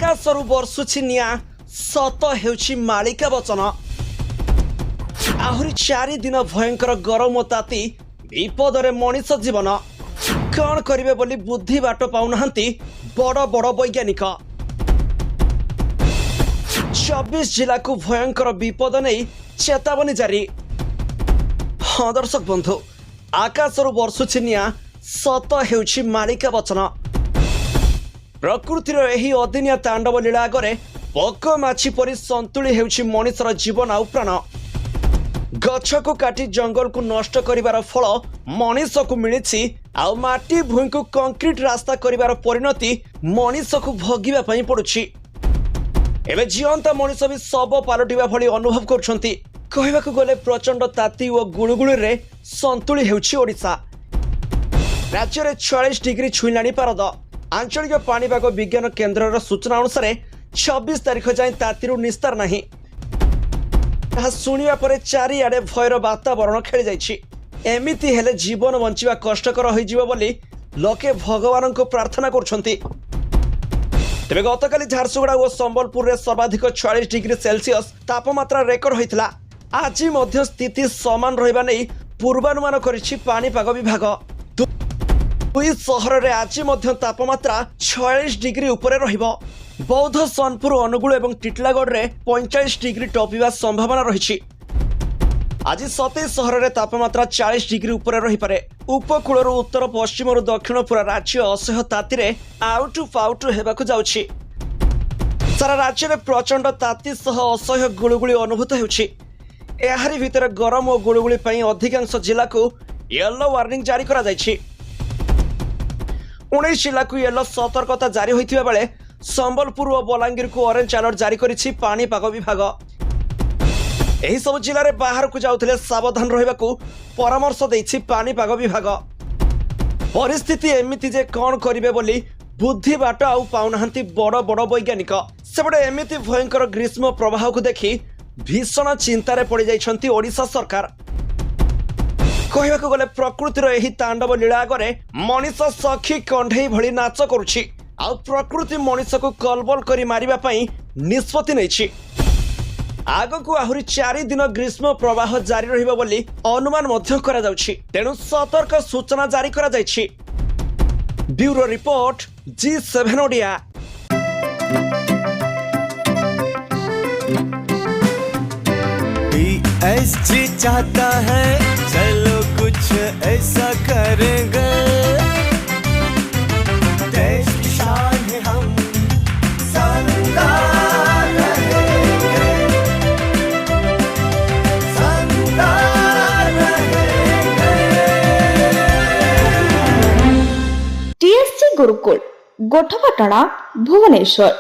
आकाशरू बर्षुछि निया सत हेउछि मालिका वचन। आहुरी 4 दिन भयंकर गरम ताती विपदरे मनीष जीवन कौन करिवे बोली बुद्धि बाट पाउनाहांती बड़ बड़ वैज्ञानिक। 24 जिला को भयंकर विपद नहीं चेतावनी जारी। हाँ दर्शक बंधु, आकाशरू बर्षुछि निया सत हेउछि मालिका वचन। प्रकृतिर एही अदिनिया तांडव लीला आगरे पक माछी परी संतुली हेउछि मनीषर जीवन आउ प्राण। गछ को काटी जंगल को नष्ट करिवार फल मनीष को मिलिछि आउ माटी भूमि को कंक्रीट रास्ता करिवार परिणति मनीष को भोगिबा पई पडुछि। एबे जीवंत मनीष भी सब पालटिबा भली अनुभव करछंती। कहबाकू गले प्रचंड ताती और गुळुगुळी रे संतुली हेउछि ओडिशा। राज्य में 46 डिग्री छुईलाणी पारद। आंचलिक पाणीपाग विज्ञान केन्द्र सूचना अनुसार 26 तारीख जाए तातीरू निस्तार नहीं। शुणा पर चारिआडे भयर वातावरण खेली जाइछि। एमिति हेले जीवन बंचिबा कष्टकर होइजिबो बोली लोके भगवान को प्रार्थना करछंती। तेबे गतकाली झारसुगुड़ा और संबलपुर रे सर्वाधिक 46 डिग्री सेल्सियस तापमात्रा रेकर्ड होइतिला। आज मध्य स्थिति समान रहिबा नै पूर्वानुमान करिछि पाणीपाग विभाग। दुई सहर रे आज मध्य तापमात्रा 46 डिग्री उपरे रहिबो। बौद्ध, सोनपुर, अनुगुल और टिटलागढ़ रे 45 डिग्री टपिबा संभावना रही। आज 27 सहर रे तापमात्रा 40 डिग्री उपरे रही पारे। उपकूल उत्तर पश्चिम दक्षिण पूरा राज्य असह्य ताती रे आउटु पाउटु हेबाकू जाउछि। सारा राज्य में प्रचंड ताती सह असह्य गुळुगुळी अनुभूत हेउछि। एहारी भितर गरम और गुळुगुळी पई अधिकांश जिला को येलो वार्निंग जारी करा जाइछि। 19 जिला को येलो सतर्कता जारी होइतिबा बेले संबलपुर और बलांगीर को ऑरेंज अलर्ट जारी करिछि पाणीपाग विभाग। एही सब जिले में बाहर को जाउथिले सावधान रहिबाकू परामर्श दैछि पाणीपाग विभाग। परिस्थिति एमिति जे कौन करिवे बोली बुद्धि बाट आउ पाउनाहांती बड़ बड़ वैज्ञानिक। सेबडे एमिति भयंकर ग्रीष्म प्रवाह को देखि भीषण चिंतार पड़ जाइछंती ओडिशा सरकार। कहबाकू गले प्रकृतिर एही तांडव लीला आगरे मनीष सखी कंढेई भली नाच करुछि। आउ प्रकृति मनीष को कलबल करी मारिबा पई निष्पत्ति नैछि। आगकू आहुरी 4 दिन ग्रीष्म प्रवाह जारी रहिबो बोली अनुमान मध्य करा जाउछि। तेणु सतर्क सूचना जारी करा जाइछि। Bureau report G7 Odia. BSG चाहता है चलो कुछ ऐसा करेंगे, देश की शान है हम शानदार रहेंगे, शानदार रहेंगे। TSG गुरुकुल गोठपाटଣା भुवनेश्वर।